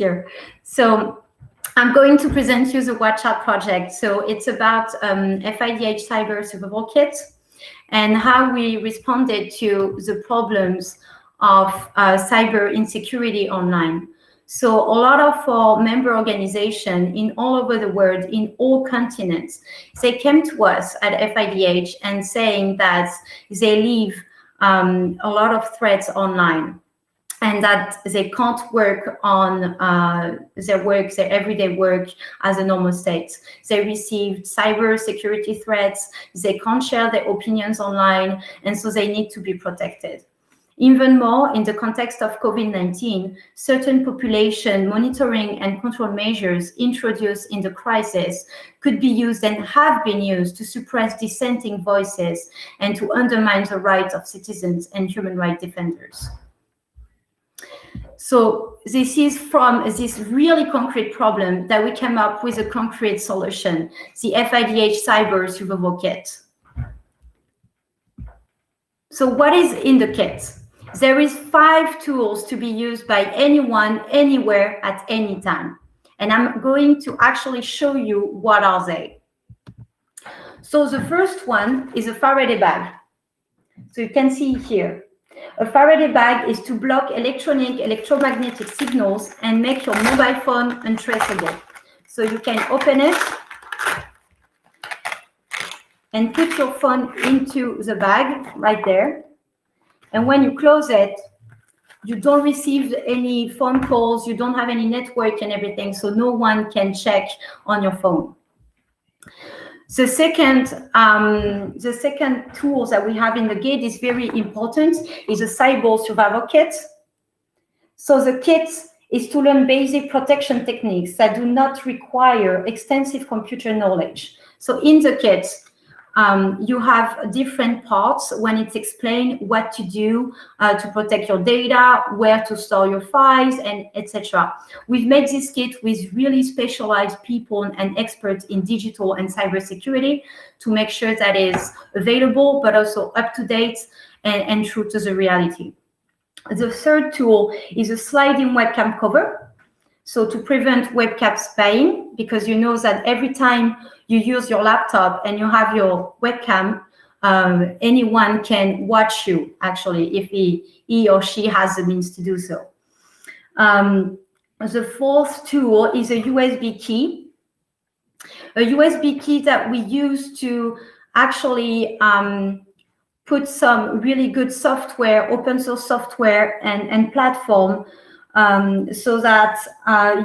here. So I'm going to present you the Watch Out project. So it's about FIDH Cyber Survival Kit and how we responded to the problems of cyber insecurity online. So a lot of our member organizations in all over the world, in all continents, they came to us at FIDH and saying that they live a lot of threats online and that they can't work on their everyday work as a normal state. They received cyber security threats, they can't share their opinions online, and so they need to be protected. Even more, in the context of COVID-19, certain population monitoring and control measures introduced in the crisis could be used and have been used to suppress dissenting voices and to undermine the rights of citizens and human rights defenders. So this is from this really concrete problem that we came up with a concrete solution, the FIDH Cyber Survival Kit. So what is in the kit? There is 5 tools to be used by anyone, anywhere, at any time. And I'm going to actually show you what are they. So the first one is a Faraday bag. So you can see here. A Faraday bag is to block electromagnetic signals and make your mobile phone untraceable. So you can open it and put your phone into the bag right there. And when you close it, you don't receive any phone calls, you don't have any network and everything, so no one can check on your phone. The second tool that we have in the kit is very important, is a cyber survival kit. So the kit is to learn basic protection techniques that do not require extensive computer knowledge. So in the kit, you have different parts when it's explained what to do to protect your data, where to store your files, and etc. We've made this kit with really specialized people and experts in digital and cybersecurity to make sure that it's available, but also up to date and true to the reality. The third tool is a sliding webcam cover. So to prevent webcam spying, because you know that every time you use your laptop and you have your webcam, anyone can watch you, actually, if he or she has the means to do so. The fourth tool is a USB key. A USB key that we use to actually put some really good software, open source software and platform so that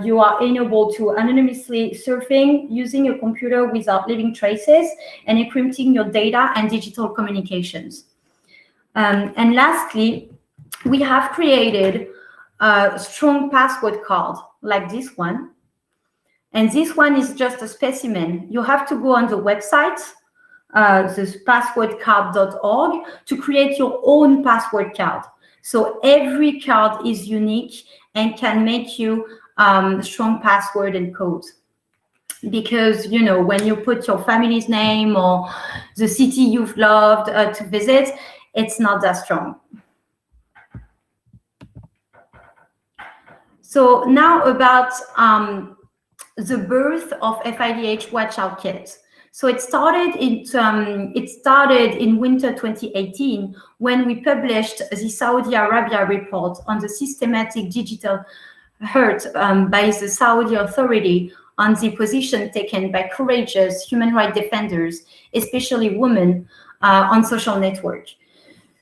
you are enabled to anonymously surfing using a computer without leaving traces and encrypting your data and digital communications. And lastly, we have created a strong password card like this one. And this one is just a specimen. You have to go on the website, this passwordcard.org, to create your own password card. So every card is unique and can make you strong password and code. Because, you know, when you put your family's name or the city you've loved to visit, it's not that strong. So now about the birth of FIDH Watch Out Kit. So it started in winter 2018 when we published the Saudi Arabia report on the systematic digital hurt by the Saudi authority on the position taken by courageous human rights defenders, especially women, on social networks.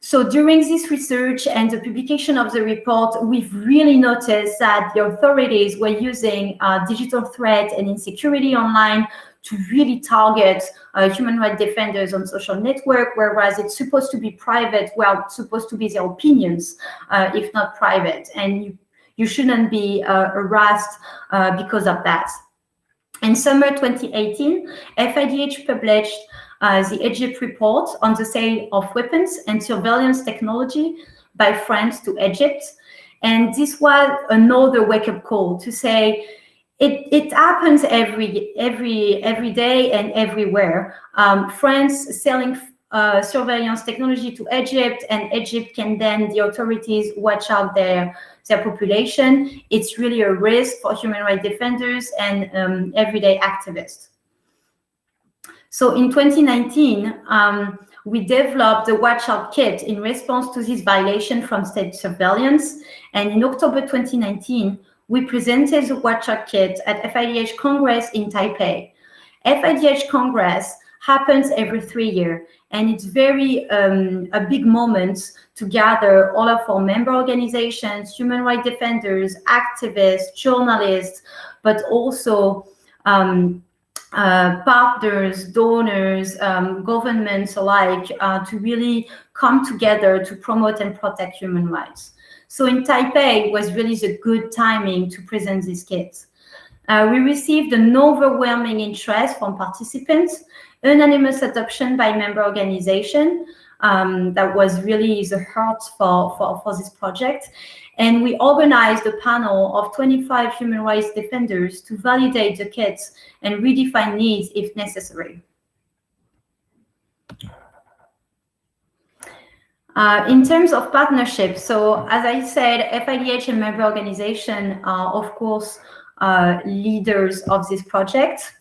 So during this research and the publication of the report, we've really noticed that the authorities were using digital threat and insecurity online to really target human rights defenders on social network, whereas it's supposed to be private, well, it's supposed to be their opinions, if not private. And you shouldn't be harassed because of that. In summer 2018, FIDH published the Egypt report on the sale of weapons and surveillance technology by France to Egypt. And this was another wake-up call to say, it happens every day and everywhere. France selling surveillance technology to Egypt, and Egypt can then, the authorities, watch out their population. It's really a risk for human rights defenders and everyday activists. So in 2019, we developed the Watch Out Kit in response to this violation from state surveillance. And in October 2019, we presented the Watch Out Kit at FIDH Congress in Taipei. FIDH Congress happens every 3 years, and it's very a big moment to gather all of our member organizations, human rights defenders, activists, journalists, but also partners, donors, governments alike, to really come together to promote and protect human rights. So in Taipei was really the good timing to present this kit. We received an overwhelming interest from participants, unanimous adoption by member organization. That was really the heart for this project. And we organized a panel of 25 human rights defenders to validate the kits and redefine needs if necessary. In terms of partnership, so as I said, FIDH and member organization are, of course, leaders of this project.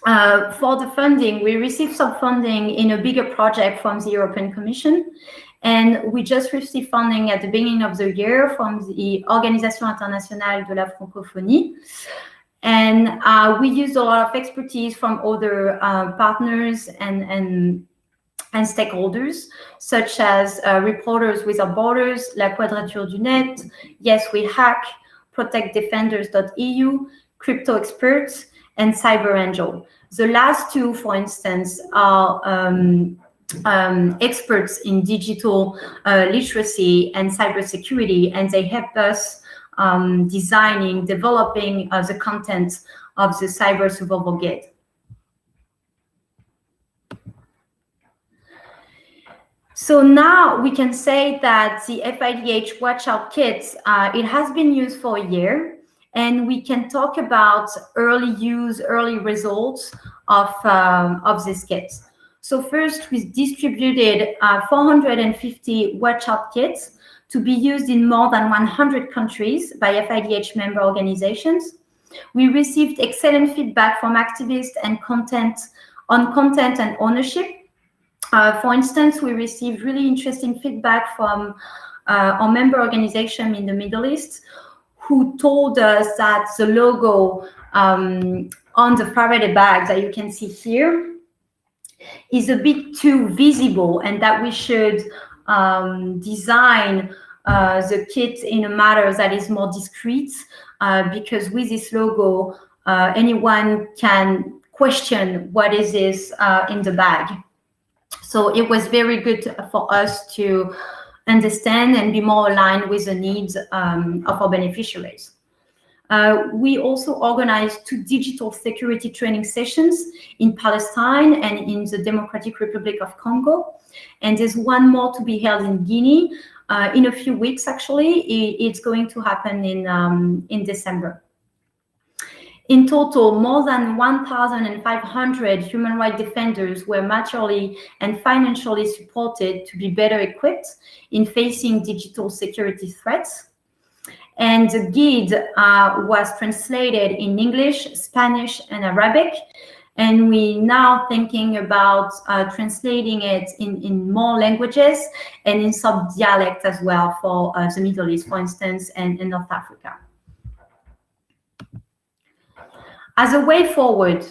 For the funding, we received some funding in a bigger project from the European Commission, and we just received funding at the beginning of the year from the Organisation Internationale de la Francophonie. And we used a lot of expertise from other partners and stakeholders, such as Reporters Without Borders, La Quadrature du Net, Yes We Hack, ProtectDefenders.eu, Crypto Experts, and Cyber Angel. The last two, for instance, are experts in digital literacy and cybersecurity, and they help us developing the content of the Cyber Survival Guide. So now we can say that the FIDH Watch Out Kit, it has been used for a year, and we can talk about early use, early results of this kit. So first, we distributed 450 Watch Out kits to be used in more than 100 countries by FIDH member organizations. We received excellent feedback from activists and content and ownership. For instance, we received really interesting feedback from our member organization in the Middle East, who told us that the logo on the Faraday bags that you can see here is a bit too visible, and that we should design the kit in a manner that is more discreet, because with this logo, anyone can question what is this in the bag. So it was very good for us to understand and be more aligned with the needs of our beneficiaries. We also organized 2 digital security training sessions in Palestine and in the Democratic Republic of Congo. And there's one more to be held in Guinea in a few weeks, actually. It's going to happen in December. In total, more than 1,500 human rights defenders were materially and financially supported to be better equipped in facing digital security threats. And the guide was translated in English, Spanish, and Arabic. And we're now thinking about translating it in more languages and in some dialects as well for the Middle East, for instance, and in North Africa. As a way forward,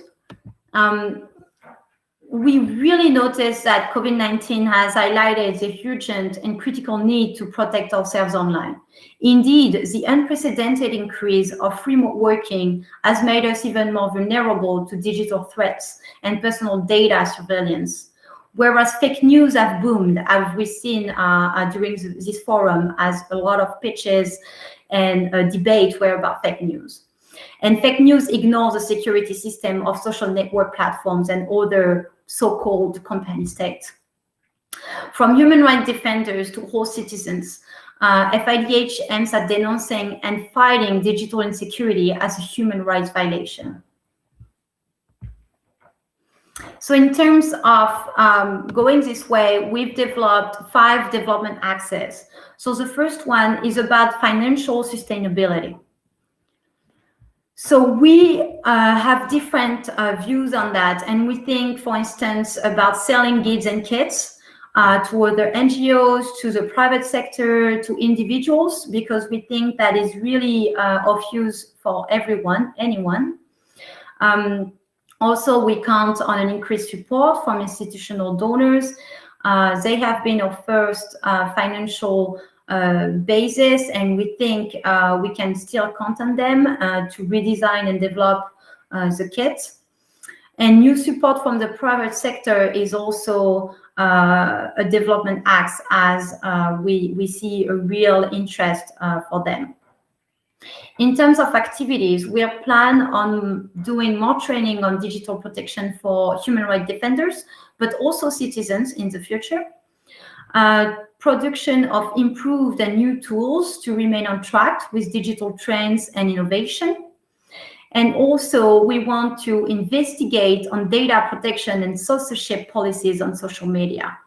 we really noticed that COVID-19 has highlighted the urgent and critical need to protect ourselves online. Indeed, the unprecedented increase of remote working has made us even more vulnerable to digital threats and personal data surveillance. Whereas fake news have boomed, as we've seen during this forum, as a lot of pitches and debate were about fake news. And fake news ignores the security system of social network platforms and other so-called company states. From human rights defenders to all citizens, FIDH aims at denouncing and fighting digital insecurity as a human rights violation. So in terms of going this way, we've developed 5 development axes. So the first one is about financial sustainability. So we have different views on that. And we think, for instance, about selling goods and kits to other NGOs, to the private sector, to individuals, because we think that is really of use for everyone, anyone. Also, we count on an increased support from institutional donors. They have been our first financial basis, and we think we can still count on them to redesign and develop the kit. And new support from the private sector is also a development axe, as we see a real interest for them. In terms of activities, we are planning on doing more training on digital protection for human rights defenders, but also citizens in the future. Production of improved and new tools to remain on track with digital trends and innovation. And also, we want to investigate on data protection and censorship policies on social media.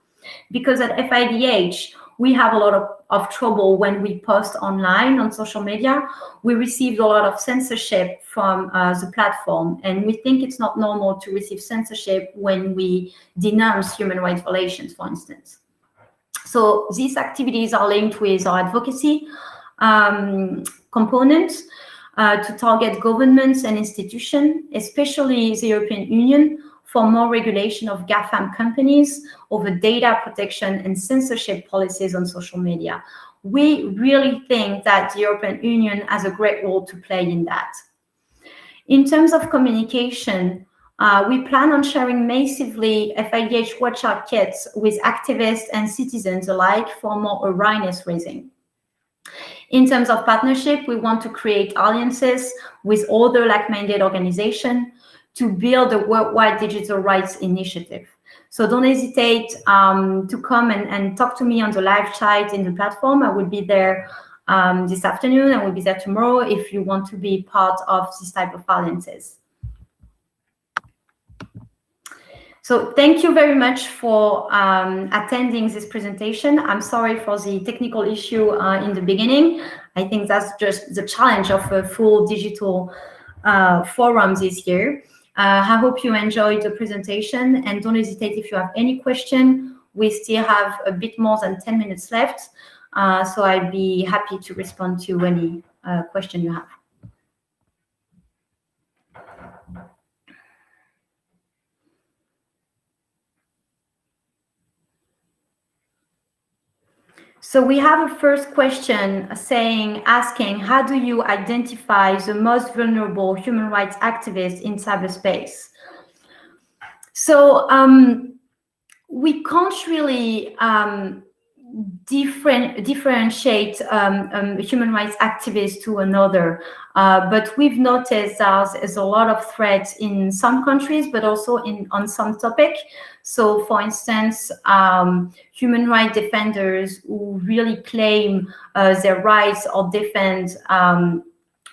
Because at FIDH, we have a lot of trouble when we post online on social media. We received a lot of censorship from the platform, and we think it's not normal to receive censorship when we denounce human rights violations, for instance. So these activities are linked with our advocacy components to target governments and institutions, especially the European Union, for more regulation of GAFAM companies over data protection and censorship policies on social media. We really think that the European Union has a great role to play in that. In terms of communication, we plan on sharing massively FIDH Watch Out kits with activists and citizens alike for more awareness raising. In terms of partnership, we want to create alliances with other like-minded organizations to build a worldwide digital rights initiative. So don't hesitate to come and talk to me on the live chat in the platform. I will be there this afternoon. I will be there tomorrow if you want to be part of this type of alliances. So thank you very much for attending this presentation. I'm sorry for the technical issue in the beginning. I think that's just the challenge of a full digital forum this year. I hope you enjoyed the presentation, and don't hesitate if you have any question. We still have a bit more than 10 minutes left, so I'd be happy to respond to any question you have. So we have a first question asking, how do you identify the most vulnerable human rights activists in cyberspace? So we can't really differentiate human rights activists to another, but we've noticed there's a lot of threats in some countries, but also on some topic. So, for instance, human rights defenders who really claim their rights or defend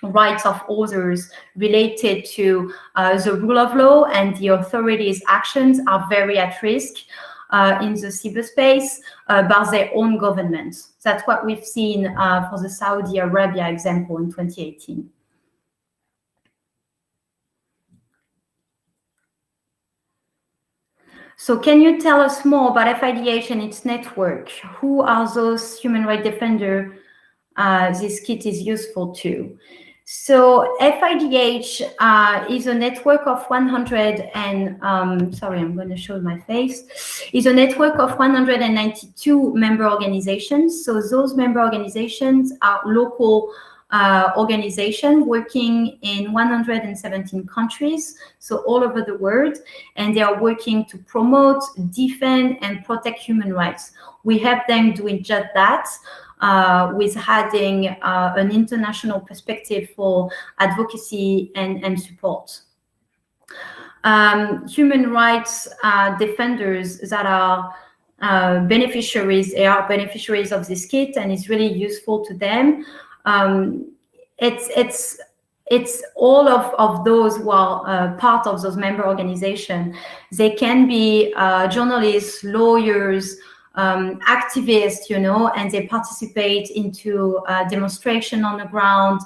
rights of others related to the rule of law and the authorities' actions are very at risk in the cyberspace by their own governments. That's what we've seen for the Saudi Arabia example in 2018. So can you tell us more about FIDH and its network? Who are those human rights defenders this kit is useful to? So FIDH is a network of 100 and, sorry, I'm going to show my face, is a network of 192 member organizations. So those member organizations are local organizations working in 117 countries, so all over the world, and they are working to promote, defend, and protect human rights. We help them doing just that, with adding an international perspective for advocacy and support. Human rights defenders that are beneficiaries, they are beneficiaries of this kit, and it's really useful to them. It's it's all of those who are part of those member organizations. They can be journalists, lawyers, activists, and they participate into demonstration on the ground.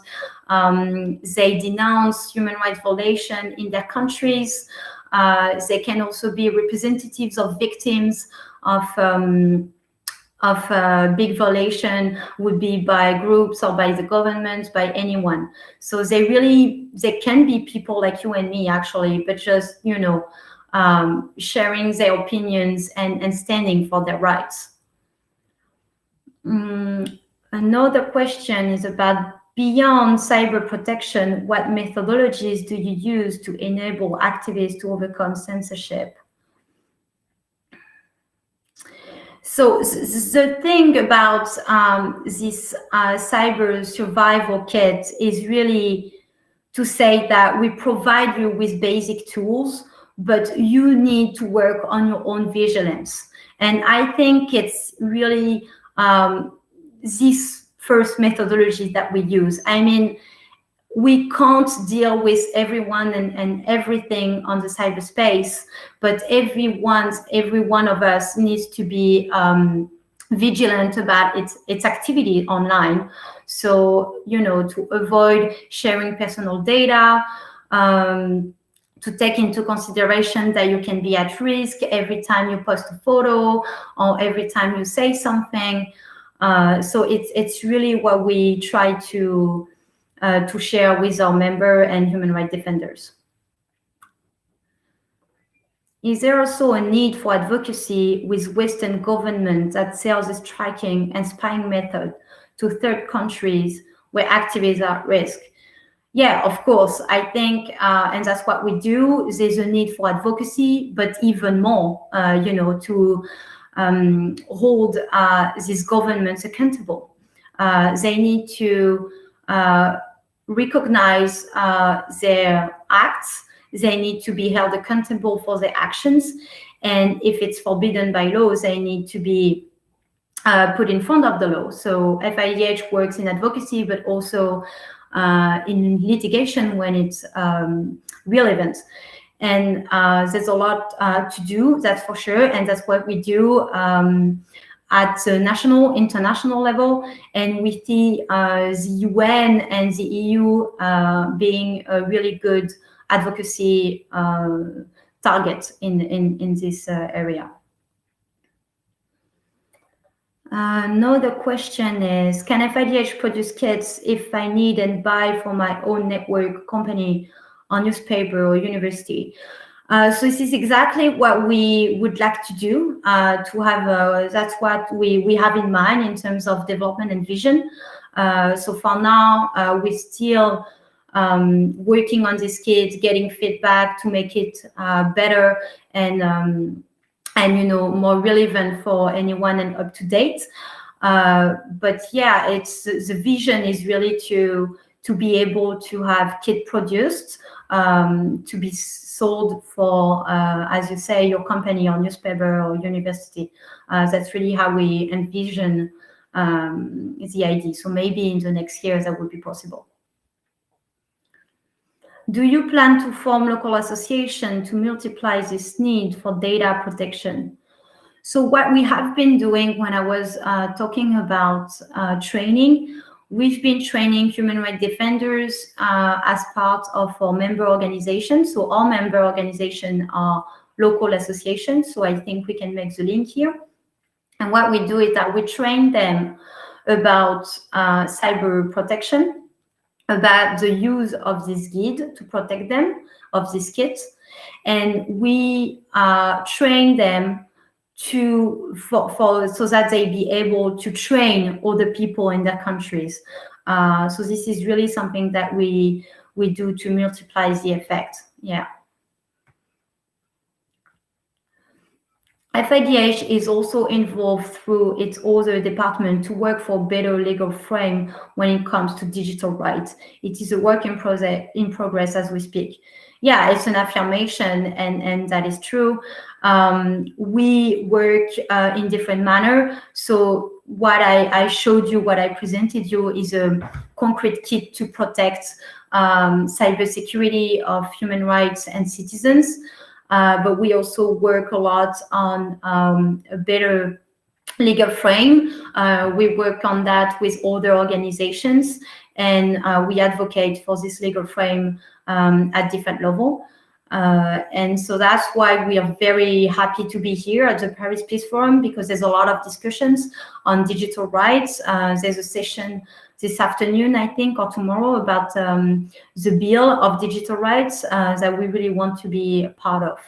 They denounce human rights violation in their countries. They can also be representatives of victims of big violation, would be by groups or by the government, by anyone. So they can be people like you and me, actually, but just, sharing their opinions and standing for their rights. Another question is about, beyond cyber protection, what methodologies do you use to enable activists to overcome censorship? So the thing about this cyber survival kit is really to say that we provide you with basic tools, but you need to work on your own vigilance. And I think it's really this first methodology that we use. I mean, we can't deal with everyone and everything on the cyberspace, but every one of us needs to be vigilant about its activity online. So, to avoid sharing personal data, to take into consideration that you can be at risk every time you post a photo or every time you say something. So it's really what we try to share with our member and human rights defenders. Is there also a need for advocacy with Western government that sells this tracking and spying method to third countries where activists are at risk? Yeah, of course. I think, and that's what we do. There's a need for advocacy, but even more, to hold these governments accountable. They need to recognize their acts. They need to be held accountable for their actions. And if it's forbidden by law, they need to be put in front of the law. So FIDH works in advocacy, but also in litigation when it's relevant. And there's a lot to do, that's for sure. And that's what we do at the national, international level. And we see the UN and the EU being a really good advocacy target in this area. Another question is, can FIDH produce kits if I need and buy for my own network, company, or newspaper or university? So this is exactly what we would like to do, to have, that's what we have in mind in terms of development and vision. So for now, we're still working on this kit, getting feedback to make it better and more relevant for anyone and up to date. But yeah, it's the vision is really to be able to have kit produced, to be sold for, as you say, your company or newspaper or university. That's really how we envision the idea. So maybe in the next years that would be possible. Do you plan to form local association to multiply this need for data protection? So what we have been doing when I was talking about training, we've been training human rights defenders as part of our member organizations. So our member organization are local associations. So I think we can make the link here. And what we do is that we train them about cyber protection, about the use of this guide to protect them, of this kit. And we train them so that they be able to train other people in their countries. So this is really something that we do to multiply the effect. Yeah. FIDH is also involved through its other department to work for better legal frame when it comes to digital rights. It is a work in progress as we speak. Yeah, it's an affirmation, and that is true. We work in different manner. So what I showed you, what I presented you, is a concrete kit to protect cybersecurity of human rights and citizens. But we also work a lot on a better legal frame. We work on that with other organizations, and we advocate for this legal frame at different level. And so that's why we are very happy to be here at the Paris Peace Forum, because there's a lot of discussions on digital rights. There's a session this afternoon, I think, or tomorrow, about the Bill of Digital Rights that we really want to be a part of.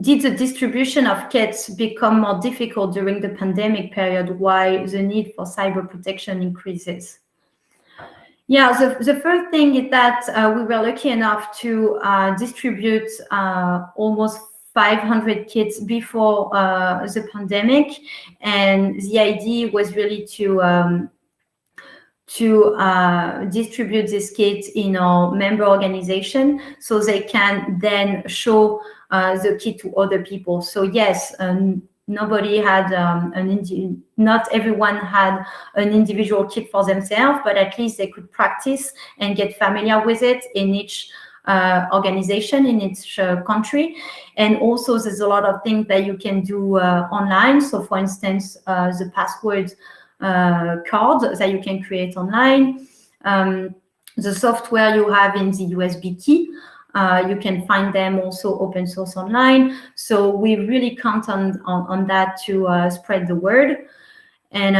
Did the distribution of kits become more difficult during the pandemic period, while the need for cyber protection increases? Yeah, the first thing is that we were lucky enough to distribute almost 500 kits before the pandemic, and the idea was really to distribute this kit in our member organization, so they can then show the kit to other people. So yes, nobody had not everyone had an individual kit for themselves, but at least they could practice and get familiar with it in each organization, in each country. And also there's a lot of things that you can do online. So for instance, the password card that you can create online, the software you have in the USB key, you can find them also open source online. So we really count on that to spread the word. And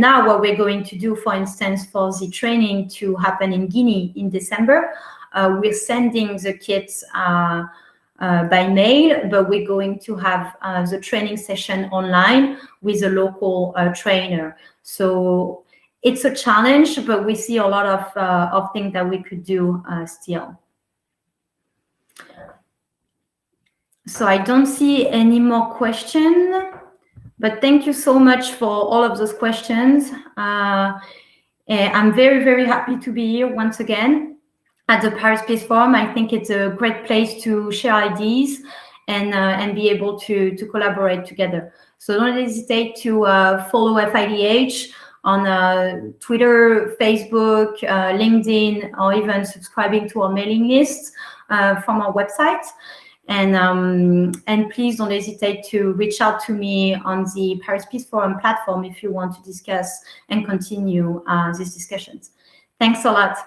now what we're going to do, for instance, for the training to happen in Guinea in December, we're sending the kits by mail, but we're going to have the training session online with a local trainer. So it's a challenge, but we see a lot of things that we could do still. So I don't see any more questions, but thank you so much for all of those questions. I'm very, very happy to be here once again at the Paris Peace Forum. I think it's a great place to share ideas and be able to collaborate together. So don't hesitate to follow FIDH on Twitter, Facebook, LinkedIn, or even subscribing to our mailing list from our website. And please don't hesitate to reach out to me on the Paris Peace Forum platform if you want to discuss and continue these discussions. Thanks a lot.